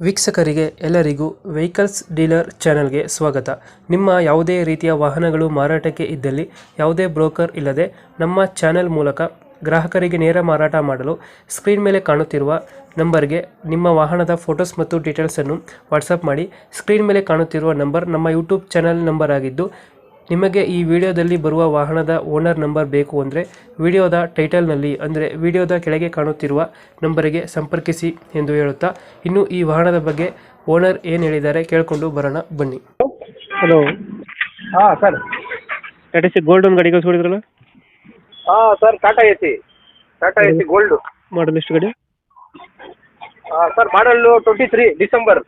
ವೀಕ್ಷಕರಿಗೆ ಎಲ್ಲರಿಗೂ vehicles dealer ಚಾನೆಲ್ಗೆ ಸ್ವಾಗತ. ನಿಮ್ಮ ಯಾವುದೇ ರೀತಿಯ ವಾಹನಗಳು ಮಾರಾಟಕ್ಕೆ ಇದ್ದಲ್ಲಿ ಯಾವುದೇ ಬ್ರೋಕರ್ ಇಲ್ಲದೆ ನಮ್ಮ ಚಾನೆಲ್ ಮೂಲಕ ಗ್ರಾಹಕರಿಗೆ ನೇರ ಮಾರಾಟ ಮಾಡಲು ಸ್ಕ್ರೀನ್ ಮೇಲೆ ಕಾಣುತ್ತಿರುವ ನಂಬರ್ಗೆ ನಿಮ್ಮ ವಾಹನದ ಫೋಟೋಸ್ ಮತ್ತು ಡೀಟೇಲ್ಸನ್ನು ವಾಟ್ಸಪ್ ಮಾಡಿ. ಸ್ಕ್ರೀನ್ ಮೇಲೆ ಕಾಣುತ್ತಿರುವ ನಂಬರ್ ನಮ್ಮ ಯೂಟ್ಯೂಬ್ ಚಾನೆಲ್ ನಂಬರ್ ಆಗಿದ್ದು, ನಿಮಗೆ ಈ ವಿಡಿಯೋದಲ್ಲಿ ಬರುವ ವಾಹನದ ಓನರ್ ನಂಬರ್ ಬೇಕು ಅಂದರೆ ವಿಡಿಯೋದ ಟೈಟಲ್ನಲ್ಲಿ ಅಂದರೆ ವಿಡಿಯೋದ ಕೆಳಗೆ ಕಾಣುತ್ತಿರುವ ನಂಬರಿಗೆ ಸಂಪರ್ಕಿಸಿ ಎಂದು ಹೇಳುತ್ತಾ, ಇನ್ನು ಈ ವಾಹನದ ಬಗ್ಗೆ ಓನರ್ ಏನು ಹೇಳಿದ್ದಾರೆ ಕೇಳಿಕೊಂಡು ಬರೋಣ ಬನ್ನಿ. ಹಲೋ, ಹಾಂ ಸರ್. ಟಾಟಾ ಸಿ ಗೋಲ್ಡ್ ಒಂದು ಗಾಡಿ ಕಳಿಸ್ಕೊಡಿದ್ರಲ್ಲ, ಹಾಂ sir, Tata Ace gold. Model ಎಷ್ಟು ಗಾಡಿ? Sir model 23 December.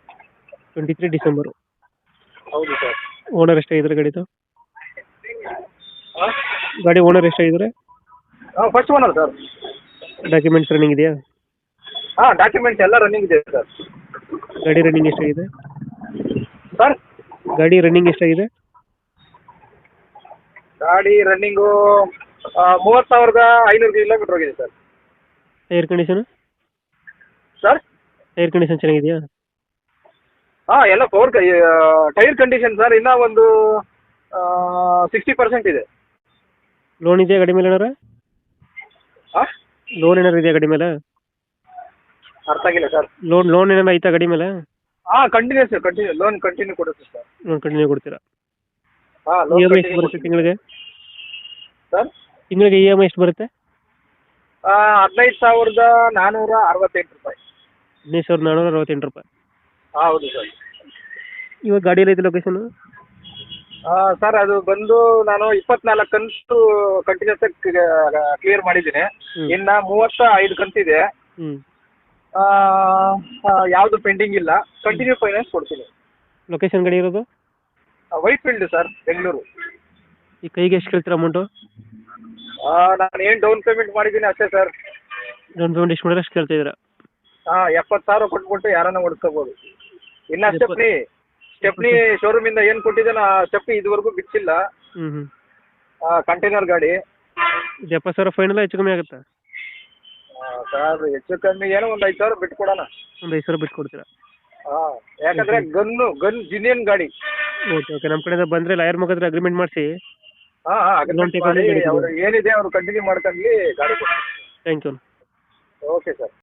23 ಡಿಸೆಂಬರು. ಹೌದು ಸರ್. ಓನರ್ ಎಷ್ಟಾಗಿದ್ದಾರೆ ಗಾಡಿದು? ಹಾಂ ಗಾಡಿ ಓನರ್ ಎಷ್ಟಾಗಿದ್ದಾರೆ? ಹಾಂ, first owner sir. Documents running ಇದೆಯಾ? ಹಾಂ, ಡಾಕ್ಯುಮೆಂಟ್ಸ್ ಎಲ್ಲ ರನ್ನಿಂಗ್ ಇದೆ ಸರ್. ಗಾಡಿ ರನ್ನಿಂಗ್ ಎಷ್ಟಾಗಿದೆ? ಸರ್, ಗಾಡಿ ರನ್ನಿಂಗ್ ಎಷ್ಟಾಗಿದೆ? ಗಾಡಿ ರನ್ನಿಂಗು 30,500 ಕಿಲೋಮೀಟರ್ ಹೋಗಿದೆ sir. Tyre condition? Sir, tyre condition ಚೆನ್ನಾಗಿದೆಯಾ? ಹಾಂ, ಎಲ್ಲ ಟೈರ್ ಕಂಡೀಷನ್ ಸರ್ ಇನ್ನೂ ಒಂದು 60% ಇದೆ. ಲೋನ್ ಇದೆಯಾ ಗಾಡಿ ಮೇಲೆ ಏನಾರ? ಹಾಂ, ಲೋನ್ ಏನಾರು ಇದೆಯಾ ಗಾಡಿ ಮೇಲೆ? ಅರ್ಥ ಆಗಿಲ್ಲ ಸರ್. ಲೋನ್ ಏನಾರ ಐತಾ ಗಾಡಿ ಮೇಲೆ? ಹಾಂ, ಕಂಟಿನ್ಯೂ ಲೋನ್ ಕಂಟಿನ್ಯೂ ಕೊಡುತ್ತೆ ಸರ್. ಲೋನ್ ಕಂಟಿನ್ಯೂ ಕೊಡ್ತೀರಾ? ಹಾಂ, ಇ ಲೋನ್ ಎಮ್ ಐ ಎಷ್ಟು ಬರುತ್ತೆ ತಿಂಗಳಿಗೆ? ಸರ್, ತಿಂಗಳಿಗೆ ಇ ಎಮ್ ಐ ಎಷ್ಟು ಬರುತ್ತೆ? 15,468 ರೂಪಾಯಿ. 15,468 ರೂಪಾಯಿ. ಹಾಂ, ಹೌದು ಸರ್. ಇವಾಗ ಗಾಡಿ ಎಲ್ಲ ಐತೆ ಲೊಕೇಶನ್? ಸರ್, ಅದು ಬಂದು ನಾನು 24 ಕಂತು ಕಂಟಿನ್ಯೂಸ್ ಕ್ಲಿಯರ್ ಮಾಡಿದ್ದೀನಿ. ಇನ್ನು 35 ಕಂತಿದೆ. ಹ್ಞೂ. ಯಾವುದು ಪೆಂಡಿಂಗ್ ಇಲ್ಲ. ಕಂಟಿನ್ಯೂ ಫೈನಾನ್ಸ್ ಕೊಡ್ತೀನಿ. ಲೊಕೇಶನ್ ಗಾಡಿ ಇರೋದು? White field sir, Bengaluru. ಈ ಕೈಗೆ ಎಷ್ಟು ಕೇಳ್ತೀರಾ ಅಮೌಂಟು? ನಾನು ಏನು ಡೌನ್ ಪೇಮೆಂಟ್ ಮಾಡಿದ್ದೀನಿ ಅಷ್ಟೇ ಸರ್. ಡೌನ್ ಪೇಮೆಂಟ್ ಎಷ್ಟು ಮಾಡಿದ್ರೆ ಅಷ್ಟು ಕೇಳ್ತಿದ್ದೀರಾ? 70,000 ಕೊಟ್ಬಿಟ್ಟು ಯಾರನ್ನ ಓಡಿಸ್ಕೋಬೋದು. ಇನ್ನು ಸ್ಟೆಪ್ನಿ ಶೋರೂಮಿಂದ ಏನು ಕೊಟ್ಟಿದ್ದಾನೆ ಆ ಸ್ಟೆಪ್ನಿ ಇದುವರೆಗೂ ಬಿಚ್ಚಿಲ್ಲ. ಹ್ಞೂ ಹ್ಞೂ. ಕಂಟೈನರ್ ಗಾಡಿ. ಇದು 70,000 ಫೈನಲ್ ಹೆಚ್ಚು ಕಮ್ಮಿ ಆಗುತ್ತಾ? ಸರ್, ಹೆಚ್ಚು ಕಮ್ಮಿ ಏನೋ ಒಂದು 5,000 ಬಿಟ್ಟು ಕೊಡೋಣ. ಒಂದು 5,000 ಬಿಟ್ಟು ಕೊಡ್ತೀರಾ? ಹಾಂ, ಯಾಕಂದರೆ ಗನ್ ಜಿನಿಯನ್ ಗಾಡಿ. ಓಕೆ ಓಕೆ, ನಮ್ಮ ಕಡೆಯಿಂದ ಬಂದರೆ ಲಾಯರ್ ಮುಖಾಂತರ ಅಗ್ರಿಮೆಂಟ್ ಮಾಡಿಸಿ. ಹಾಂ ಹಾಂ, ಅಗ್ರಿಮೆಂಟ್ ಮಾಡಿ ಅವ್ರು ಏನಿದೆ ಅವರು ಕಂಟಿನ್ಯೂ ಮಾಡ್ಕೊಂಡು ಗಾಡಿ ಕೊಡಿ. Thank you. Okay sir.